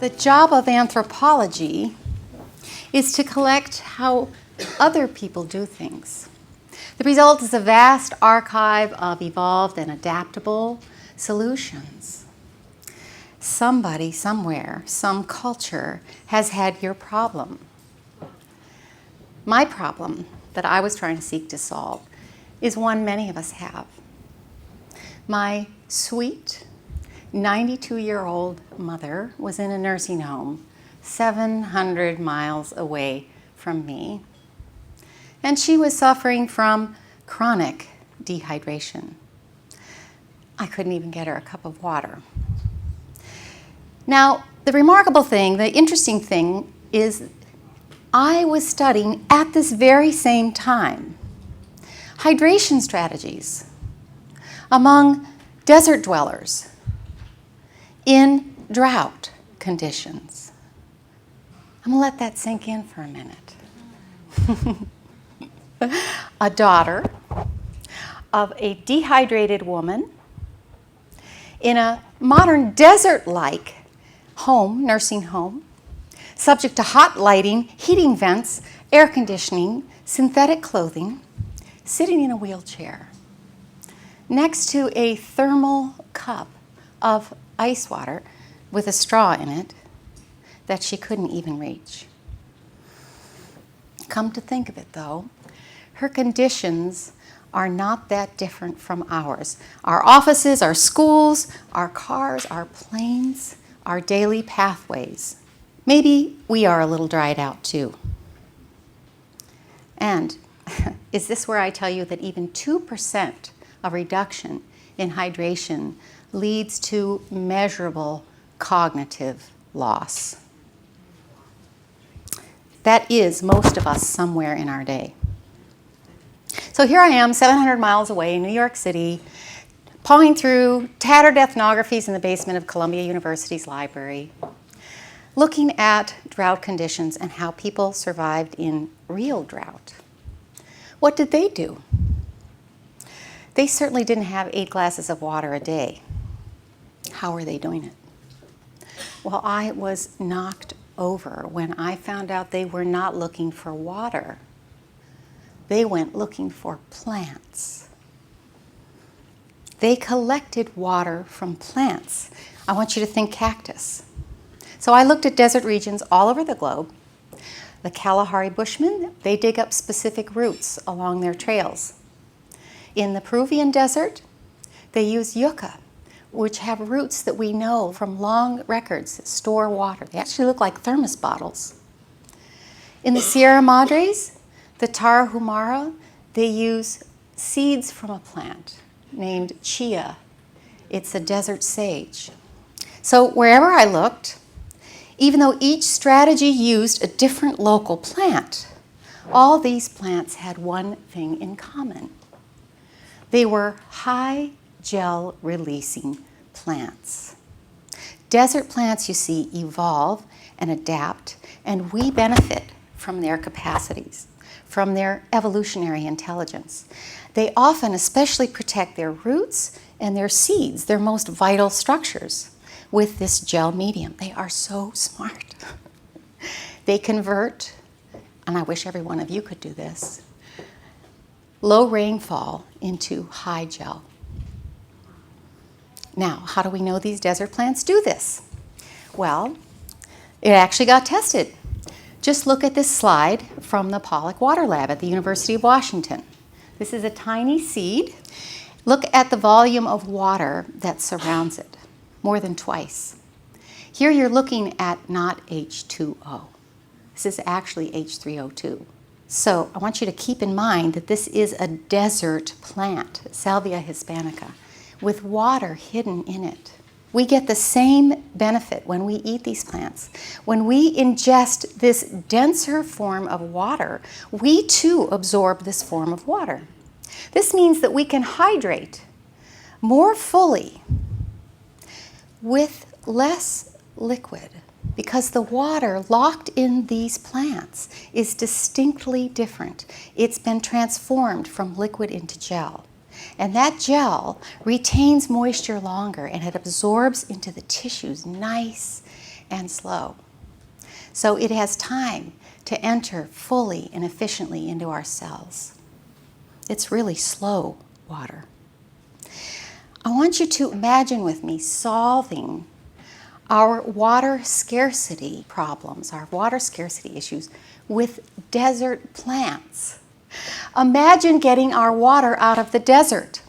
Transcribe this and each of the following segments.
The job of anthropology is to collect how other people do things. The result is a vast archive of evolved and adaptable solutions. Somebody, somewhere, some culture has had your problem. My problem that I was trying to seek to solve is one many of us have. My sweet 92-year-old mother was in a nursing home 700 miles away from me, and she was suffering from chronic dehydration. I couldn't even get her a cup of water. Now, the remarkable thing, the interesting thing is I was studying at this very same time hydration strategies among desert dwellers in drought conditions. I'm going to let that sink in for a minute. A daughter of a dehydrated woman in a modern desert-like home, nursing home, subject to hot lighting, heating vents, air conditioning, synthetic clothing, sitting in a wheelchair next to a thermal cup of ice water with a straw in it that she couldn't even reach. Come to think of it, though, her conditions are not that different from ours. Our offices, our schools, our cars, our planes, our daily pathways. Maybe we are a little dried out too. And is this where I tell you that even 2% of reduction in hydration leads to measurable cognitive loss? That is most of us somewhere in our day. So here I am, 700 miles away in New York City, pawing through tattered ethnographies in the basement of Columbia University's library, looking at drought conditions and how people survived in real drought. What did they do? They certainly didn't have 8 glasses of water a day. How are they doing it? Well, I was knocked over when I found out they were not looking for water. They went looking for plants. They collected water from plants. I want you to think cactus. So I looked at desert regions all over the globe. The Kalahari Bushmen, they dig up specific roots along their trails. In the Peruvian desert, they use yucca, which have roots that we know from long records that store water. They actually look like thermos bottles. In the Sierra Madres, the Tarahumara, they use seeds from a plant named chia. It's a desert sage. So wherever I looked, even though each strategy used a different local plant, all these plants had one thing in common. They were high gel releasing plants. Desert plants, you see, evolve and adapt, and we benefit from their capacities, from their evolutionary intelligence. They often especially protect their roots and their seeds, their most vital structures, with this gel medium. They are so smart. They convert, and I wish every one of you could do this, low rainfall into high gel. Now, how do we know these desert plants do this? Well, it actually got tested. Just look at this slide from the Pollock Water Lab at the University of Washington. This is a tiny seed. Look at the volume of water that surrounds it, more than twice. Here you're looking at not H2O. This is actually H3O2. So I want you to keep in mind that this is a desert plant, Salvia hispanica, with water hidden in it. We get the same benefit when we eat these plants. When we ingest this denser form of water, we too absorb this form of water. This means that we can hydrate more fully with less liquid because the water locked in these plants is distinctly different. It's been transformed from liquid into gel. And that gel retains moisture longer and it absorbs into the tissues nice and slow. So it has time to enter fully and efficiently into our cells. It's really slow water. I want you to imagine with me solving our water scarcity problems, our water scarcity issues with desert plants. Imagine getting our water out of the desert.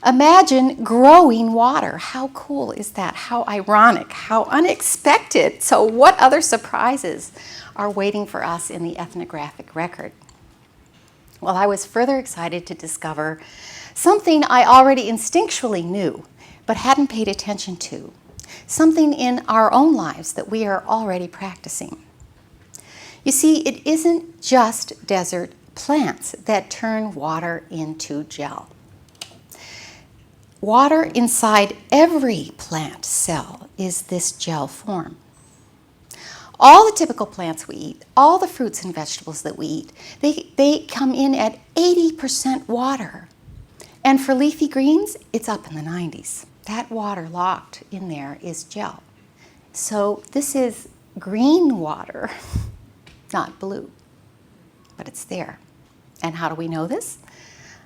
Imagine growing water. How cool is that? How ironic, how unexpected. So what other surprises are waiting for us in the ethnographic record? Well, I was further excited to discover something I already instinctually knew, but hadn't paid attention to. Something in our own lives that we are already practicing. You see, it isn't just desert plants that turn water into gel. Water inside every plant cell is this gel form. All the typical plants we eat, all the fruits and vegetables that we eat, they come in at 80% water. And for leafy greens, it's up in the 90s. That water locked in there is gel. So this is green water, not blue, but it's there. And how do we know this?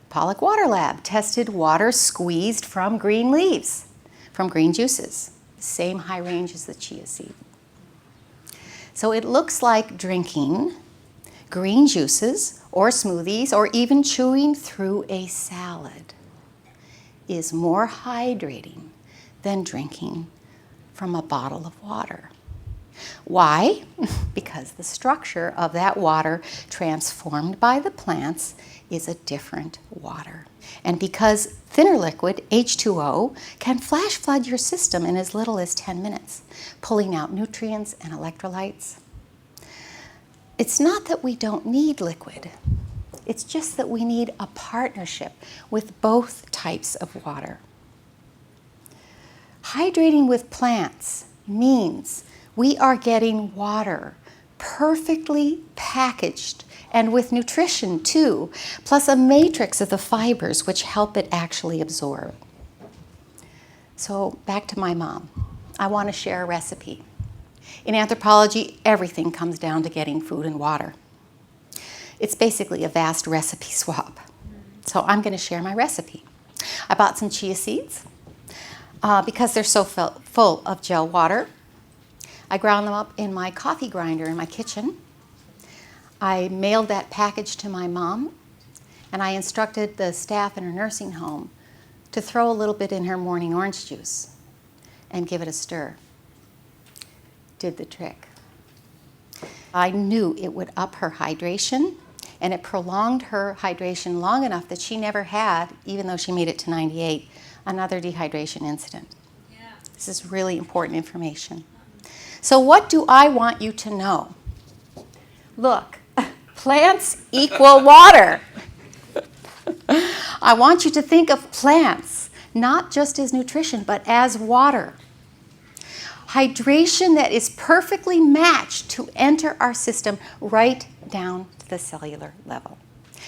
Pollock Water Lab tested water squeezed from green leaves, from green juices, same high range as the chia seed. So it looks like drinking green juices or smoothies or even chewing through a salad is more hydrating than drinking from a bottle of water. Why? Because the structure of that water transformed by the plants is a different water. And because thinner liquid, H2O, can flash flood your system in as little as 10 minutes, pulling out nutrients and electrolytes. It's not that we don't need liquid. It's just that we need a partnership with both types of water. Hydrating with plants means we are getting water perfectly packaged and with nutrition too, plus a matrix of the fibers which help it actually absorb. So back to my mom. I want to share a recipe. In anthropology, everything comes down to getting food and water. It's basically a vast recipe swap. So I'm going to share my recipe. I bought some chia seeds because they're so full of gel water. I ground them up in my coffee grinder in my kitchen. I mailed that package to my mom, and I instructed the staff in her nursing home to throw a little bit in her morning orange juice and give it a stir. Did the trick. I knew it would up her hydration, and it prolonged her hydration long enough that she never had, even though she made it to 98, another dehydration incident. Yeah. This is really important information. So what do I want you to know? Look, plants equal water. I want you to think of plants not just as nutrition, but as water. Hydration that is perfectly matched to enter our system right down to the cellular level.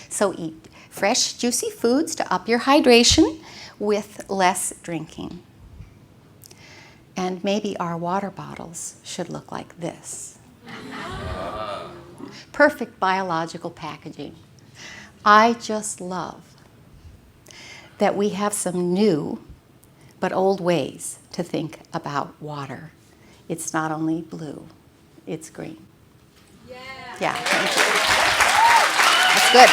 So eat fresh, juicy foods to up your hydration with less drinking. And maybe our water bottles should look like this. Perfect biological packaging. I just love that we have some new but old ways to think about water. It's not only blue, it's green. Yeah, thank you. That's good.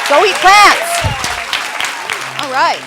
Go eat plants. All right.